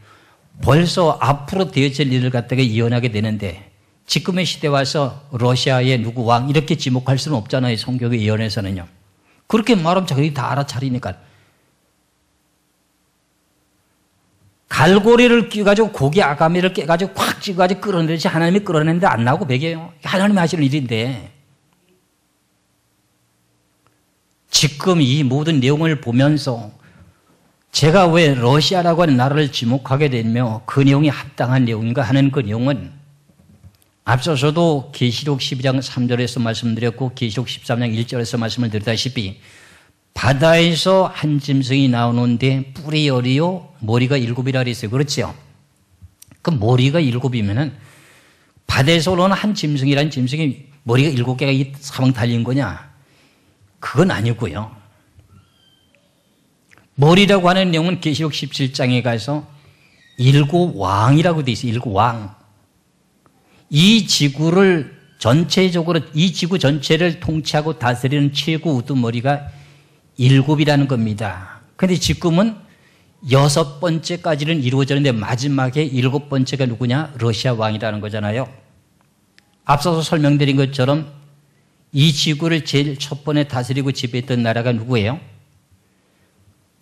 벌써 앞으로 되어질 일을 갖다가 예언하게 되는데 지금의 시대 와서 러시아의 누구 왕 이렇게 지목할 수는 없잖아요. 성경의 예언에서는요. 그렇게 말하면 자기들이 다 알아차리니까. 갈고리를 끼워가지고 고기 아가미를 깨가지고 콱 찍어가지고 끌어내듯이 하나님이 끌어내는데 안 나오고 배겨요. 하나님이 하시는 일인데 지금 이 모든 내용을 보면서 제가 왜 러시아라고 하는 나라를 지목하게 되며 그 내용이 합당한 내용인가 하는 그 내용은 앞서서도 계시록 12장 3절에서 말씀드렸고 계시록 13장 1절에서 말씀을 드렸다시피 바다에서 한 짐승이 나오는데 뿔이 열이요 머리가 7이라 그랬어요. 그렇죠? 그 머리가 7이면은 바다에서 올라오는 한 짐승이라는 짐승이 머리가 7개가 사방 달린 거냐? 그건 아니고요. 머리라고 하는 내용은 계시록 17장에 가서 7왕이라고 되어 있어요. 7왕. 이 지구를 전체적으로 이 지구 전체를 통치하고 다스리는 최고 우두머리가 7이라는 겁니다. 그런데 지금은 6번째까지는 이루어졌는데 마지막에 7번째가 누구냐? 러시아 왕이라는 거잖아요. 앞서서 설명드린 것처럼 이 지구를 제일 첫 번에 다스리고 지배했던 나라가 누구예요?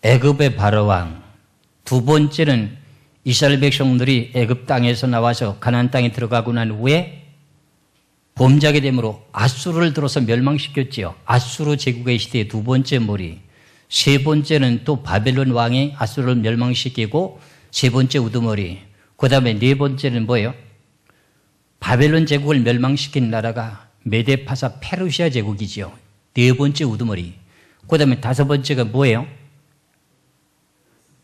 애굽의 바로 왕. 두 번째는 이스라엘 백성들이 애굽 땅에서 나와서 가나안 땅에 들어가고 난 후에 범죄하게 되므로 아수르를 들어서 멸망시켰지요. 아수르 제국의 시대의 두 번째 머리. 세 번째는 또 바벨론 왕이 아수르를 멸망시키고 세 번째 우두머리. 그 다음에 네 번째는 뭐예요? 바벨론 제국을 멸망시킨 나라가 메데파사 페르시아 제국이지요. 네 번째 우두머리. 그 다음에 다섯 번째가 뭐예요?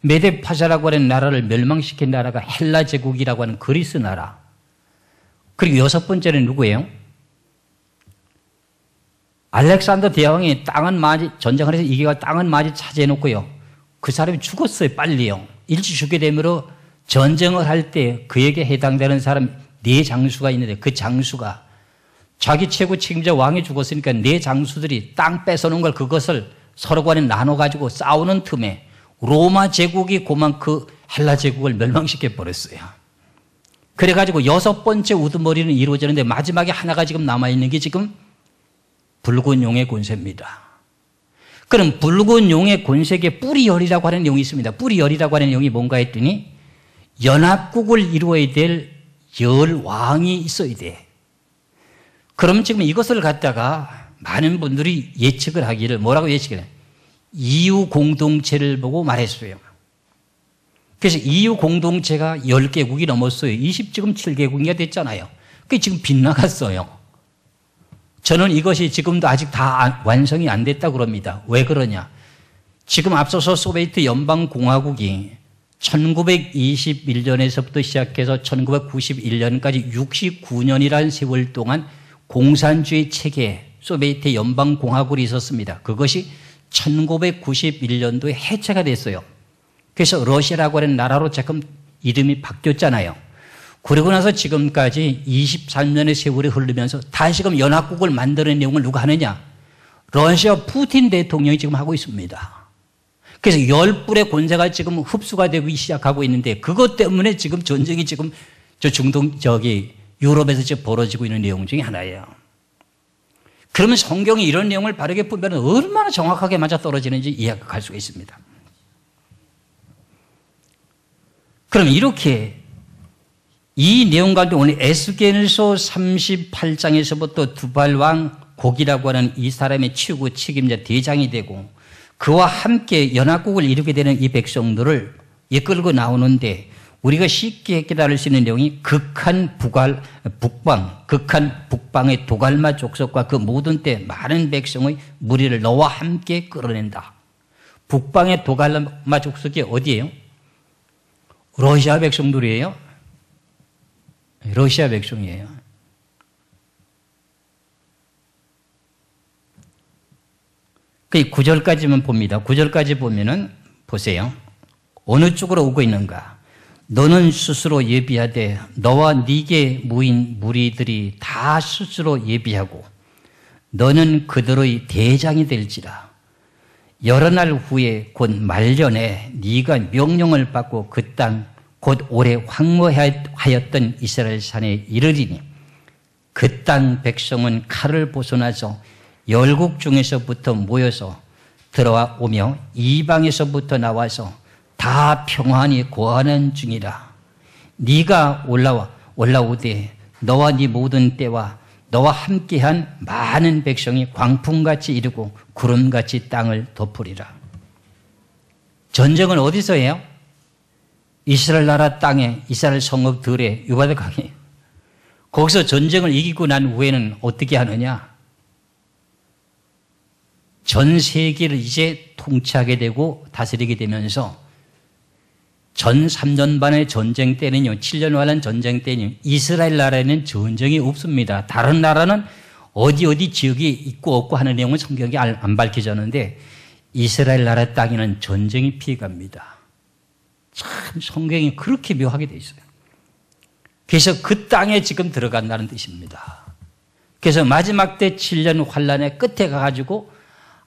메데파사라고 하는 나라를 멸망시킨 나라가 헬라 제국이라고 하는 그리스 나라. 그리고 여섯 번째는 누구예요? 알렉산더 대왕이 땅은 마지 전쟁을 해서 이겨가 땅은 마지 차지해놓고요. 그 사람이 죽었어요. 빨리요. 일찍 죽게 되므로 전쟁을 할 때 그에게 해당되는 사람 네 장수가 있는데 그 장수가 자기 최고 책임자 왕이 죽었으니까 네 장수들이 땅 뺏어놓은 걸 그것을 서로 간에 나눠가지고 싸우는 틈에 로마 제국이 고만 그 헬라 제국을 멸망시켜 버렸어요. 그래가지고 여섯 번째 우두머리는 이루어지는데 마지막에 하나가 지금 남아있는 게 지금 붉은 용의 권세입니다. 그럼 붉은 용의 권세계 뿌리열이라고 하는 내용이 있습니다. 뿌리열이라고 하는 내용이 뭔가 했더니 연합국을 이루어야 될 열왕이 있어야 돼. 그럼 지금 이것을 갖다가 많은 분들이 예측을 하기를 뭐라고 예측을 해요? 이유 공동체를 보고 말했어요. 그래서 이유 공동체가 10개국이 넘었어요. 지금 7개국이 됐잖아요. 그게 지금 빗나갔어요. 저는 이것이 지금도 아직 다 완성이 안 됐다고 그럽니다. 왜 그러냐? 지금 앞서서 소비에트 연방공화국이 1921년에서부터 시작해서 1991년까지 69년이라는 세월 동안 공산주의 체계 소비에트 연방공화국이 있었습니다. 그것이 1991년도에 해체가 됐어요. 그래서 러시아라고 하는 나라로 잠깐 이름이 바뀌었잖아요. 그러고 나서 지금까지 23년의 세월이 흐르면서 다시금 연합국을 만드는 내용을 누가 하느냐? 러시아 푸틴 대통령이 지금 하고 있습니다. 그래서 10불의 권세가 지금 흡수가 되기 시작하고 있는데 그것 때문에 지금 전쟁이 지금 유럽에서 지금 벌어지고 있는 내용 중에 하나예요. 그러면 성경이 이런 내용을 바르게 보면 얼마나 정확하게 맞아떨어지는지 이해할 수가 있습니다. 그럼 이렇게 이 내용 가운데 오늘 에스겔서 38장에서부터 두발왕 곡이라고 하는 이 사람의 치우고 책임자 대장이 되고 그와 함께 연합국을 이루게 되는 이 백성들을 이끌고 나오는데 우리가 쉽게 깨달을 수 있는 내용이 극한 북방의 도갈마 족속과 그 모든 때 많은 백성의 무리를 너와 함께 끌어낸다. 북방의 도갈마 족속이 어디예요? 러시아 백성들이에요. 러시아 백성이에요. 그 9절까지만 봅니다. 9절까지 보면은 보세요. 어느 쪽으로 오고 있는가? 너는 스스로 예비하되 너와 네게 모인 무리들이 다 스스로 예비하고 너는 그들의 대장이 될지라. 여러 날 후에 곧 말년에 네가 명령을 받고 그 땅 곧 오래 황무하였던 이스라엘 산에 이르리니 그 땅 백성은 칼을 벗어나서 열국 중에서부터 모여서 들어와 오며 이방에서부터 나와서 다 평안히 거하는 중이라. 네가 올라오되 너와 네 모든 때와 너와 함께한 많은 백성이 광풍같이 이르고 구름같이 땅을 덮으리라. 전쟁은 어디서 해요? 이스라엘 나라 땅에 이스라엘 성읍 들에 유바데 강에. 거기서 전쟁을 이기고 난 후에는 어떻게 하느냐? 전 세계를 이제 통치하게 되고 다스리게 되면서 전 3년 반의 전쟁 때는요, 7년 반의 전쟁 때는요, 이스라엘 나라에는 전쟁이 없습니다. 다른 나라는 어디 지역이 있고 없고 하는 내용은 성경이 안 밝혀졌는데 이스라엘 나라 땅에는 전쟁이 피해갑니다. 참 성경이 그렇게 묘하게 돼 있어요. 그래서 그 땅에 지금 들어간다는 뜻입니다. 그래서 마지막 때 7년 환란의 끝에 가가지고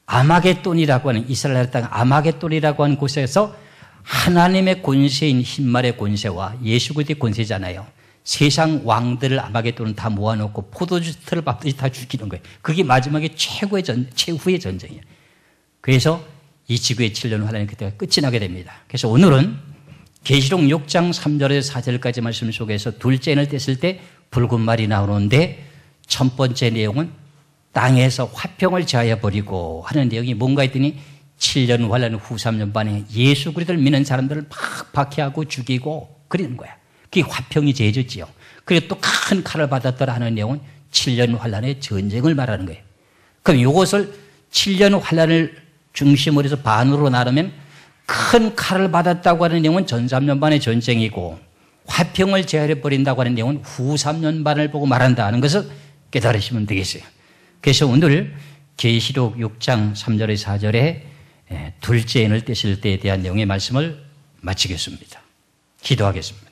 아마겟돈이라고 하는 이스라엘 땅 아마겟돈이라고 하는 곳에서 하나님의 권세인 흰말의 권세와 예수 그리스도의 권세잖아요. 세상 왕들을 아마겟돈은 다 모아놓고 포도주 틀을 밟듯이 다 죽이는 거예요. 그게 마지막에 최후의 전쟁이에요. 그래서 이 지구의 7년 환란이 그때가 끝이 나게 됩니다. 그래서 오늘은 계시록 6장 3절에서 4절까지 말씀 속에서 둘째 인을 뗐을 때 붉은 말이 나오는데 첫 번째 내용은 땅에서 화평을 제하여 버리고 하는 내용이 뭔가 했더니 7년 환란 후 3년 반에 예수 그리스도를 믿는 사람들을 막 박해하고 죽이고 그러는 거야. 그게 화평이 제해졌지요. 그리고 또 큰 칼을 받았더라 하는 내용은 7년 환란의 전쟁을 말하는 거예요. 그럼 이것을 7년 환란을 중심으로 해서 반으로 나누면 큰 칼을 받았다고 하는 내용은 전 3년 반의 전쟁이고 화평을 제하여 버린다고 하는 내용은 후 3년 반을 보고 말한다는 것을 깨달으시면 되겠어요. 그래서 오늘 계시록 6장 3절에서 4절에 둘째 인을 떼실 때에 대한 내용의 말씀을 마치겠습니다. 기도하겠습니다.